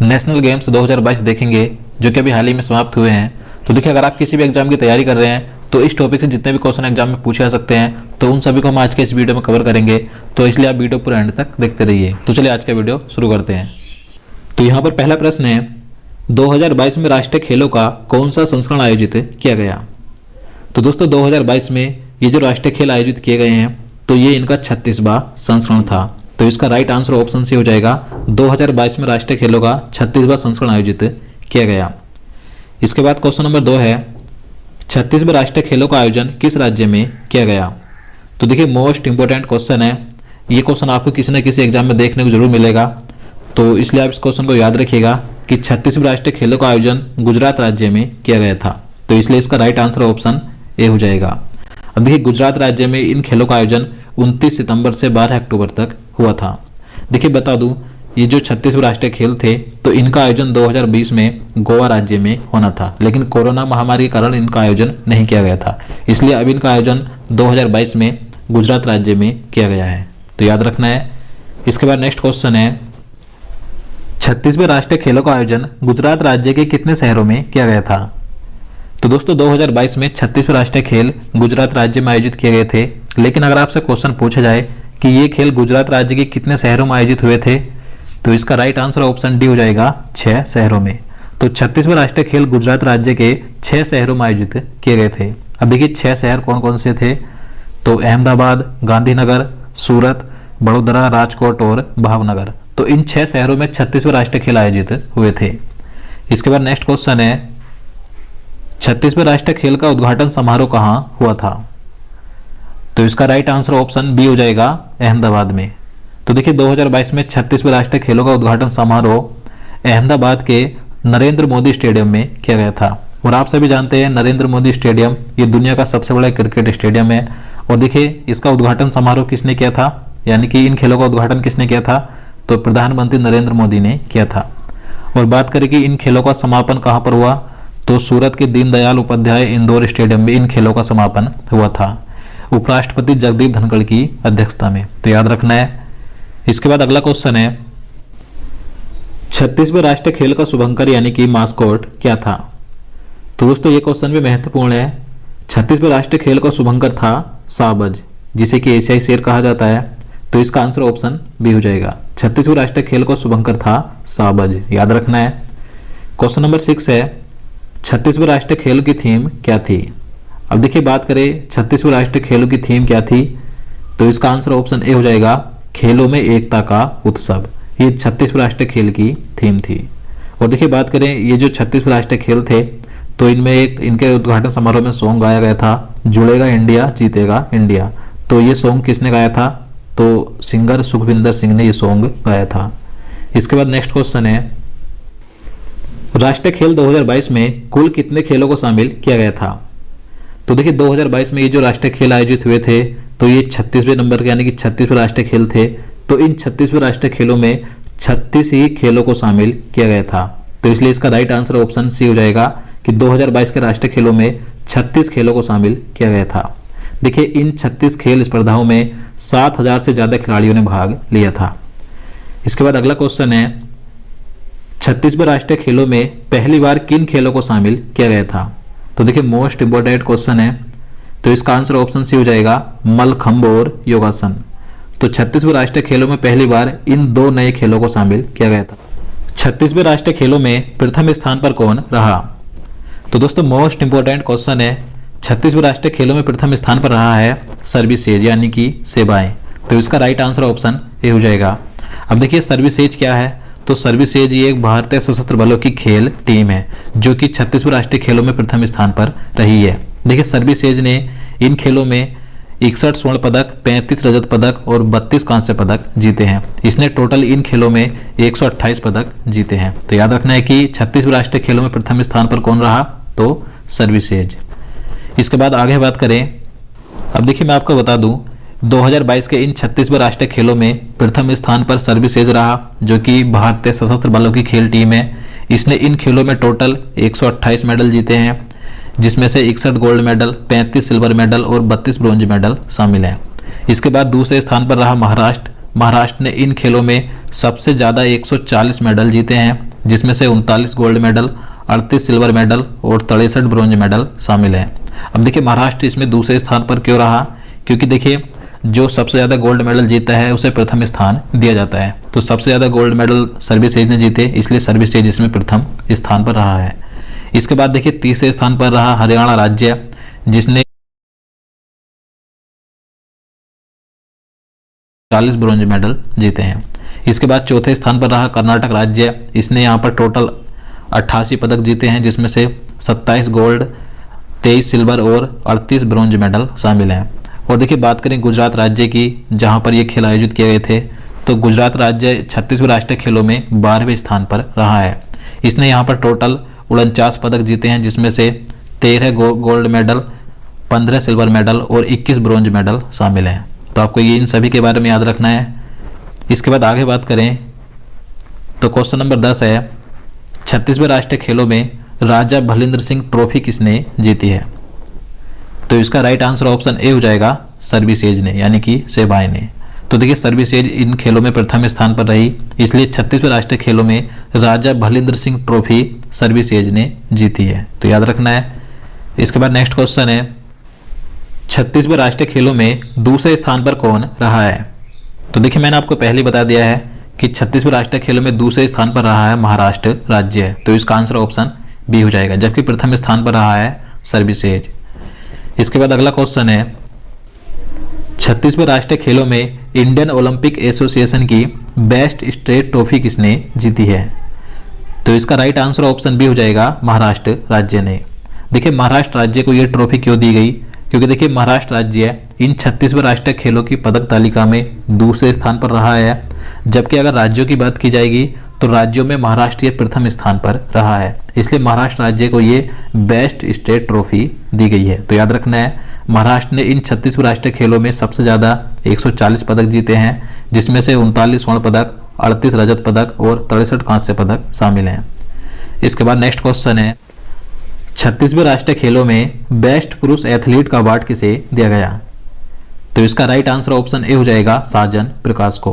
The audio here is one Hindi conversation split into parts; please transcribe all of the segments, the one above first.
नेशनल गेम्स 2022 देखेंगे जो कि अभी हाल ही में समाप्त हुए हैं। तो देखिए, अगर आप किसी भी एग्जाम की तैयारी कर रहे हैं तो इस टॉपिक से जितने भी क्वेश्चन एग्जाम में पूछे जा सकते हैं तो उन सभी को हम आज के इस वीडियो में कवर करेंगे। तो इसलिए आप वीडियो पूरा एंड तक देखते रहिए। तो चलिए आज का वीडियो शुरू करते हैं। तो यहाँ पर पहला प्रश्न है, 2022 में राष्ट्रीय खेलों का कौन सा संस्करण आयोजित किया गया। तो दोस्तों 2022 में ये जो राष्ट्रीय खेल आयोजित किए गए हैं तो ये इनका 36वां संस्करण था। तो इसका राइट आंसर ऑप्शन सी हो जाएगा। 2022 में राष्ट्रीय खेलों का 36वां संस्करण आयोजित किया गया। इसके बाद क्वेश्चन नंबर 2 है, 36वें राष्ट्रीय खेलों का आयोजन किस राज्य में किया गया। तो देखिए, मोस्ट इंपोर्टेंट क्वेश्चन है। ये क्वेश्चन आपको किसी न किसी एग्जाम में देखने को जरूर मिलेगा। तो इसलिए आप इस क्वेश्चन को याद रखिएगा कि 36वें राष्ट्रीय खेलों का आयोजन गुजरात राज्य में किया गया था। तो इसलिए इसका राइट आंसर ऑप्शन ए हो जाएगा। अब देखिए, गुजरात राज्य में इन खेलों का आयोजन 29 सितंबर से 12 अक्टूबर तक हुआ था। देखिए बता दूं, ये जो 36वें राष्ट्रीय खेल थे तो इनका आयोजन 2020 में गोवा राज्य में होना था, लेकिन कोरोना महामारी के कारण इनका आयोजन नहीं किया गया था। इसलिए अब इनका आयोजन 2022 में गुजरात राज्य में किया गया है। तो याद रखना है। इसके बाद नेक्स्ट क्वेश्चन है, 36वें राष्ट्रीय खेलों का आयोजन गुजरात राज्य के कितने शहरों में किया गया था। तो दोस्तों 2022 में 36वें राष्ट्रीय खेल गुजरात राज्य में आयोजित किए गए थे, लेकिन अगर आपसे क्वेश्चन पूछा जाए कि ये खेल गुजरात राज्य के कितने शहरों में आयोजित हुए थे तो इसका राइट आंसर ऑप्शन डी हो जाएगा, 6 शहरों में। तो 36वें राष्ट्रीय खेल गुजरात राज्य के 6 शहरों में आयोजित किए गए थे। अब देखिए 6 शहर कौन कौन से थे। तो अहमदाबाद, गांधीनगर, सूरत, बड़ोदरा, राजकोट और भावनगर। तो इन 6 शहरों में 36वें राष्ट्रीय खेल आयोजित हुए थे। इसके बाद नेक्स्ट क्वेश्चन है, 36वें राष्ट्रीय खेल का उद्घाटन समारोह कहाँ हुआ था। तो इसका राइट आंसर ऑप्शन बी हो जाएगा, अहमदाबाद में। तो देखिए 2022 में 36वें राष्ट्रीय खेलों का उद्घाटन समारोह अहमदाबाद के नरेंद्र मोदी स्टेडियम में किया गया था। और आप सभी जानते हैं नरेंद्र मोदी स्टेडियम ये दुनिया का सबसे बड़ा क्रिकेट स्टेडियम है। और देखिए इसका उद्घाटन समारोह किसने किया था, यानी कि इन खेलों का उद्घाटन किसने किया था, तो प्रधानमंत्री नरेंद्र मोदी ने किया था। और बात करें कि इन खेलों का समापन कहाँ पर हुआ, तो सूरत के दीनदयाल उपाध्याय इंदौर स्टेडियम में इन खेलों का समापन हुआ था, उपराष्ट्रपति जगदीप धनखड़ की अध्यक्षता में। तो याद रखना है। इसके बाद अगला क्वेश्चन है, 36वें राष्ट्रीय खेल का शुभंकर यानी कि मास्कोट क्या था। तो दोस्तों ये क्वेश्चन भी महत्वपूर्ण है। 36वें राष्ट्रीय खेल का शुभंकर था साबज, जिसे कि एशियाई शेर कहा जाता है। तो इसका आंसर ऑप्शन बी हो जाएगा। 36वें राष्ट्रीय खेल का शुभंकर था साबज, याद रखना है। क्वेश्चन नंबर 6 है, 36वें राष्ट्रीय खेलों की थीम क्या थी। अब देखिए बात करें 36वें राष्ट्रीय खेलों की थीम क्या थी, तो इसका आंसर ऑप्शन ए हो जाएगा, खेलों में एकता का उत्सव। ये 36वें राष्ट्रीय खेल की थीम थी। और देखिए बात करें ये जो 36वें राष्ट्रीय खेल थे तो इनमें एक इनके उद्घाटन समारोह में सॉन्ग गाया गया था, जुड़ेगा इंडिया जीतेगा इंडिया। तो ये सॉन्ग किसने गाया था, तो सिंगर सुखविंदर सिंह ने ये सॉन्ग गाया था। इसके बाद नेक्स्ट क्वेश्चन है, राष्ट्रीय खेल 2022 में कुल कितने खेलों को शामिल किया गया था। तो देखिए 2022 में ये जो राष्ट्रीय खेल आयोजित हुए थे तो ये 36वें नंबर के यानी कि 36वें राष्ट्रीय खेल थे। तो इन 36वें राष्ट्रीय खेलों में 36 ही खेलों को शामिल किया गया था। तो इसलिए इसका राइट आंसर ऑप्शन सी हो जाएगा कि 2022 के राष्ट्रीय खेलों में 36 खेलों को शामिल किया गया था। देखिए इन 36 खेल स्पर्धाओं में 7,000 से ज्यादा खिलाड़ियों ने भाग लिया था। इसके बाद अगला क्वेश्चन है, 36वें राष्ट्रीय खेलों में पहली बार किन खेलों को शामिल किया गया था। तो देखिए मोस्ट इंपोर्टेंट क्वेश्चन है। तो इसका आंसर ऑप्शन सी हो जाएगा, मलखंब और योगासन। तो 36वें राष्ट्रीय खेलों में पहली बार इन 2 नए खेलों को शामिल किया गया था। 36वें राष्ट्रीय खेलों में प्रथम स्थान पर कौन रहा। तो दोस्तों मोस्ट इंपोर्टेंट क्वेश्चन है। 36वें राष्ट्रीय खेलों में प्रथम स्थान पर रहा है सर्विसेज यानी कि सेवाएं। तो इसका राइट आंसर ऑप्शन ए हो जाएगा। अब देखिए सर्विसेज क्या है, तो सर्विसेज ये एक भारतीय सशस्त्र बलों की खेल टीम है जो कि 36वें राष्ट्रीय खेलों में प्रथम स्थान पर रही है। देखिए सर्विसेज ने इन खेलों में 61 स्वर्ण पदक, 35 रजत पदक और 32 कांस्य पदक जीते हैं। इसने टोटल इन खेलों में 128 पदक जीते हैं। तो याद रखना है कि 36वें राष्ट्रीय खेलों में प्रथम स्थान पर कौन रहा, तो सर्विसेज। इसके बाद आगे बात करें। अब देखिए मैं आपको बता दूं 2022 के इन 36वें राष्ट्रीय खेलों में प्रथम स्थान पर सर्विसेज रहा जो कि भारतीय सशस्त्र बलों की खेल टीम है। इसने इन खेलों में टोटल 128 मेडल जीते हैं, जिसमें से 61 गोल्ड मेडल, 35 सिल्वर मेडल और 32 ब्रॉन्ज मेडल शामिल हैं। इसके बाद दूसरे स्थान पर रहा महाराष्ट्र। महाराष्ट्र ने इन खेलों में सबसे ज्यादा 140 मेडल जीते हैं जिसमें से 39 गोल्ड मेडल, 38 सिल्वर मेडल और 63 ब्रॉन्ज मेडल शामिल हैं। अब देखिए महाराष्ट्र इसमें दूसरे स्थान पर क्यों रहा, क्योंकि देखिए जो सबसे ज़्यादा गोल्ड मेडल जीता है उसे प्रथम स्थान दिया जाता है। तो सबसे ज़्यादा गोल्ड मेडल सर्विसेज ने जीते, इसलिए सर्विसेज इसमें प्रथम स्थान पर रहा है। इसके बाद देखिए तीसरे स्थान पर रहा हरियाणा राज्य, जिसने 40 ब्रॉन्ज मेडल जीते हैं। इसके बाद चौथे स्थान पर रहा कर्नाटक राज्य, इसने यहाँ पर टोटल 88 पदक जीते हैं, जिसमें से 27 गोल्ड, 23 सिल्वर और 38 ब्रॉन्ज मेडल शामिल हैं। और देखिए बात करें गुजरात राज्य की, जहाँ पर ये खेल आयोजित किए गए थे, तो गुजरात राज्य 36वें राष्ट्रीय खेलों में 12वें स्थान पर रहा है। इसने यहाँ पर टोटल 49 पदक जीते हैं, जिसमें से 13 गोल्ड मेडल, 15 सिल्वर मेडल और 21 ब्रॉन्ज मेडल शामिल हैं। तो आपको ये इन सभी के बारे में याद रखना है। इसके बाद आगे बात करें तो क्वेश्चन नंबर 10 है, 36वें राष्ट्रीय खेलों में राजा भलिंद्र सिंह ट्रॉफी किसने जीती है? तो इसका राइट आंसर ऑप्शन ए हो जाएगा सर्विसेज ने, यानी कि सेवाएं ने। तो देखिए सर्विसेज इन खेलों में प्रथम स्थान पर रही, इसलिए 36वें राष्ट्रीय खेलों में राजा भलिंद्र सिंह ट्रॉफी सर्विसेज ने जीती है। तो याद रखना है। इसके बाद नेक्स्ट क्वेश्चन है, 36वें राष्ट्रीय खेलों में दूसरे स्थान पर कौन रहा है? तो देखिए मैंने आपको पहले बता दिया है कि 36वें राष्ट्रीय खेलों में दूसरे स्थान पर रहा है महाराष्ट्र राज्य, तो इसका आंसर ऑप्शन बी हो जाएगा, जबकि प्रथम स्थान पर रहा है सर्विसेज। इसके बाद अगला क्वेश्चन है, 36वें राष्ट्रीय खेलों में इंडियन ओलंपिक एसोसिएशन की बेस्ट स्टेट ट्रॉफी किसने जीती है? तो इसका राइट आंसर ऑप्शन बी हो जाएगा महाराष्ट्र राज्य ने। देखिए महाराष्ट्र राज्य को यह ट्रॉफी क्यों दी गई, क्योंकि देखिए महाराष्ट्र राज्य इन 36वें राष्ट्रीय खेलों की पदक तालिका में दूसरे स्थान पर रहा है, जबकि अगर राज्यों की बात की जाएगी तो राज्यों में महाराष्ट्र ये प्रथम स्थान पर रहा है, इसलिए महाराष्ट्र राज्य को ये बेस्ट स्टेट ट्रॉफी दी गई है। तो याद रखना है, महाराष्ट्र ने इन 36वें राष्ट्रीय खेलों में सबसे ज़्यादा 140 पदक जीते हैं, जिसमें से 39 स्वर्ण पदक, 38 रजत पदक और 63 कांस्य पदक शामिल हैं। इसके बाद नेक्स्ट क्वेश्चन है, 36वें राष्ट्रीय खेलों में बेस्ट पुरुष एथलीट का अवार्ड किसे दिया गया? तो इसका राइट आंसर ऑप्शन ए हो जाएगा साजन प्रकाश को।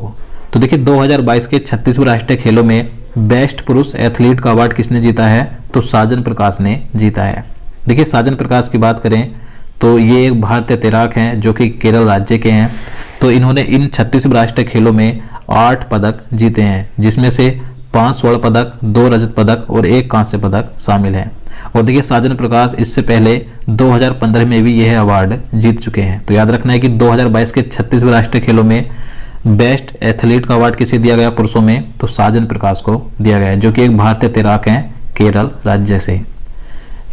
तो देखिए 2022 के 36वें राष्ट्रीय खेलों में बेस्ट पुरुष एथलीट का अवार्ड किसने जीता है? तो साजन प्रकाश ने जीता है। देखिए साजन प्रकाश की बात करें तो ये एक भारतीय तैराक हैं जो कि केरल राज्य के हैं। तो इन्होंने इन 36वें राष्ट्रीय खेलों में 8 पदक जीते हैं, जिसमें से 5 स्वर्ण पदक, 2 रजत पदक और 1 कांस्य पदक शामिल हैं। और देखिए साजन प्रकाश इससे पहले 2015 में भी यह अवार्ड जीत चुके हैं। तो याद रखना है कि 2022 के 36वें राष्ट्रीय खेलों में बेस्ट एथलीट का अवार्ड किसे दिया गया पुरुषों में? तो साजन प्रकाश को दिया गया है, जो कि एक भारतीय तैराक हैं केरल राज्य से।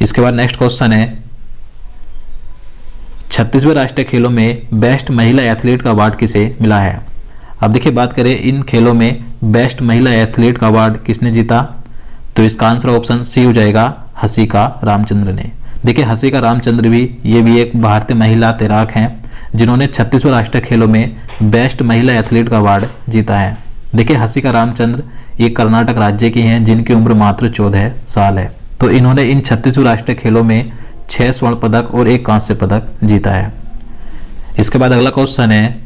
इसके बाद नेक्स्ट क्वेश्चन है, 36वें राष्ट्रीय खेलों में बेस्ट महिला एथलीट का अवार्ड किसे मिला है? अब देखिए बात करें इन खेलों में बेस्ट महिला एथलीट का अवार्ड किसने जीता? तो इसका आंसर ऑप्शन सी हो जाएगा हसिका रामचंद्र ने। देखिए हसिका रामचंद्र भी ये भी एक भारतीय महिला तैराक हैं, जिन्होंने 36वें राष्ट्रीय खेलों में बेस्ट महिला एथलीट का अवार्ड जीता है। देखिए हसिका रामचंद्र ये कर्नाटक राज्य की हैं, जिनकी उम्र मात्र 14 साल है। तो इन्होंने इन 36वें राष्ट्रीय खेलों में 6 स्वर्ण पदक और 1 कांस्य पदक जीता है। इसके बाद अगला क्वेश्चन है,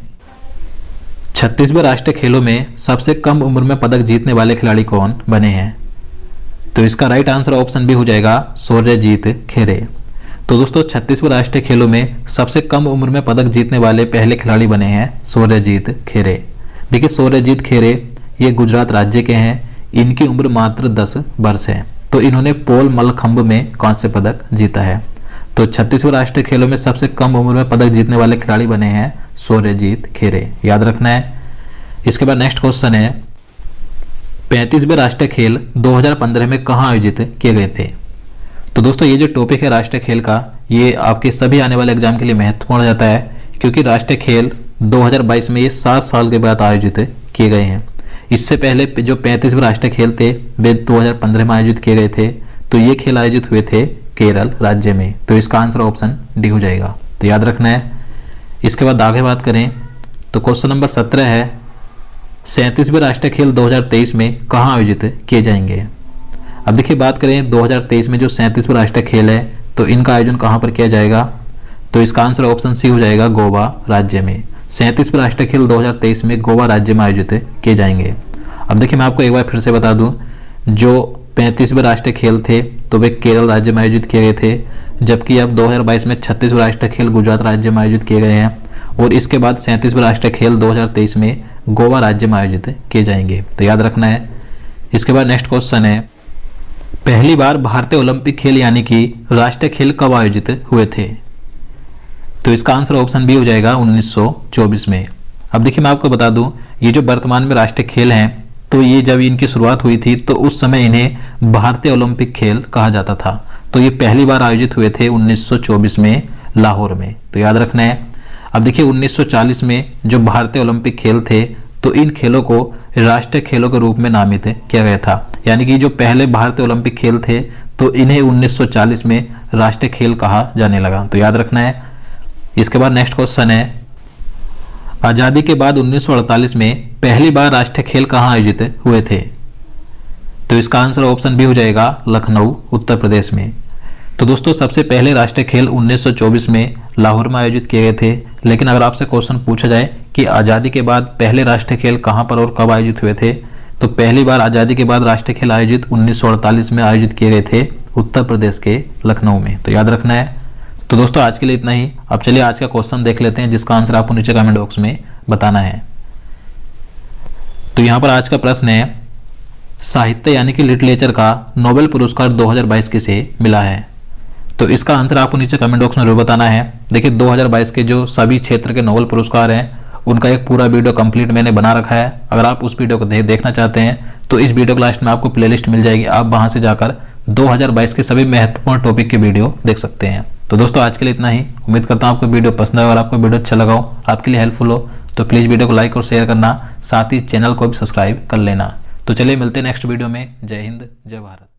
36वें राष्ट्रीय खेलों में सबसे कम उम्र में पदक जीतने वाले खिलाड़ी कौन बने हैं? तो इसका राइट आंसर ऑप्शन भी हो जाएगा सूर्यजीत खेरे। तो दोस्तों 36वें राष्ट्रीय खेलों में सबसे कम उम्र में पदक जीतने वाले पहले खिलाड़ी बने हैं सूर्यजीत खेरे। देखिए सूर्यजीत खेरे ये गुजरात राज्य के हैं, इनकी उम्र मात्र 10 वर्ष है। तो इन्होंने पोल मल्लखंब में कांस्य पदक जीता है। तो 36वें राष्ट्रीय खेलों में सबसे कम उम्र में पदक जीतने वाले खिलाड़ी बने हैं सूर्यजीत खेरे, याद रखना है। इसके बाद नेक्स्ट क्वेश्चन है, 35वें राष्ट्रीय खेल 2015 में कहाँ आयोजित किए गए थे? तो दोस्तों ये जो टॉपिक है राष्ट्रीय खेल का, ये आपके सभी आने वाले एग्जाम के लिए महत्वपूर्ण हो जाता है, क्योंकि राष्ट्रीय खेल 2022 में ये 7 साल के बाद आयोजित किए गए हैं। इससे पहले जो 35वें राष्ट्रीय खेल थे वे 2015 में आयोजित किए गए थे। तो ये खेल आयोजित हुए थे केरल राज्य में। तो इसका आंसर ऑप्शन डी हो जाएगा, तो याद रखना है। इसके बाद आगे बात करें तो क्वेश्चन नंबर 17 है, 37वें राष्ट्रीय खेल 2023 में कहाँ आयोजित किए जाएंगे? अब देखिए बात करें 2023 में जो 37वें राष्ट्रीय खेल है, तो इनका आयोजन कहाँ पर किया जाएगा? तो इसका आंसर ऑप्शन सी हो जाएगा गोवा राज्य में। 37वें राष्ट्रीय खेल 2023 में गोवा राज्य में आयोजित किए जाएंगे। अब देखिए मैं आपको एक बार फिर से बता दूं, जो 35वें राष्ट्रीय खेल थे तो वे केरल राज्य में आयोजित किए गए थे, जबकि अब 2022 में 36वें राष्ट्रीय खेल गुजरात राज्य में आयोजित किए गए हैं और इसके बाद 37वें राष्ट्रीय खेल 2023 में गोवा राज्य में आयोजित किए जाएंगे, तो याद रखना है। इसके बाद नेक्स्ट क्वेश्चन है, पहली बार भारतीय ओलंपिक खेल यानी कि राष्ट्रीय खेल कब आयोजित हुए थे? तो इसका आंसर ऑप्शन बी हो जाएगा 1924 में। अब देखिए मैं आपको बता दूं, ये जो वर्तमान में राष्ट्रीय खेल हैं तो ये जब इनकी शुरुआत हुई थी तो उस समय इन्हें भारतीय ओलंपिक खेल कहा जाता था। तो ये पहली बार आयोजित हुए थे 1924 में लाहौर में, तो याद रखना है। अब देखिए 1940 में जो भारतीय ओलंपिक खेल थे तो इन खेलों को राष्ट्रीय खेलों के रूप में नामित किया गया था, यानी कि जो पहले भारतीय ओलंपिक खेल थे तो इन्हें 1940 में राष्ट्रीय खेल कहा जाने लगा, तो याद रखना है। इसके बाद नेक्स्ट क्वेश्चन है, आजादी के बाद 1948 में पहली बार राष्ट्रीय खेल कहां आयोजित हुए थे? तो इसका आंसर ऑप्शन बी हो जाएगा लखनऊ उत्तर प्रदेश में। तो दोस्तों सबसे पहले राष्ट्रीय खेल 1924 में लाहौर में आयोजित किए गए थे, लेकिन अगर आपसे क्वेश्चन पूछा जाए कि आजादी के बाद पहले राष्ट्रीय खेल कहां पर और कब आयोजित हुए थे, तो पहली बार आजादी के बाद राष्ट्रीय खेल आयोजित 1948 में आयोजित किए गए थे उत्तर प्रदेश के लखनऊ में, तो याद रखना है। तो दोस्तों आज के लिए इतना ही। अब चलिए आज का क्वेश्चन देख लेते हैं जिसका आंसर आपको नीचे कमेंट बॉक्स में बताना है। तो यहाँ पर आज का प्रश्न है, साहित्य यानी कि लिटरेचर का नोबेल पुरस्कार 2022 किसे मिला है? तो इसका आंसर आपको नीचे कमेंट बॉक्स में जरूर बताना है। देखिए 2022 के जो सभी क्षेत्र के नोबेल पुरस्कार हैं उनका एक पूरा वीडियो कंप्लीट मैंने बना रखा है। अगर आप उस वीडियो को देखना चाहते हैं तो इस वीडियो के लास्ट में आपको प्लेलिस्ट मिल जाएगी, आप वहां से जाकर 2022 के सभी महत्वपूर्ण टॉपिक के वीडियो देख सकते हैं। तो दोस्तों आज के लिए इतना ही। उम्मीद करता हूं आपको वीडियो पसंद आए और आपको वीडियो अच्छा लगा हो, आपके लिए हेल्पफुल हो, तो प्लीज़ वीडियो को लाइक और शेयर करना, साथ ही चैनल को भी सब्सक्राइब कर लेना। तो चलिए मिलते हैं नेक्स्ट वीडियो में। जय हिंद, जय भारत।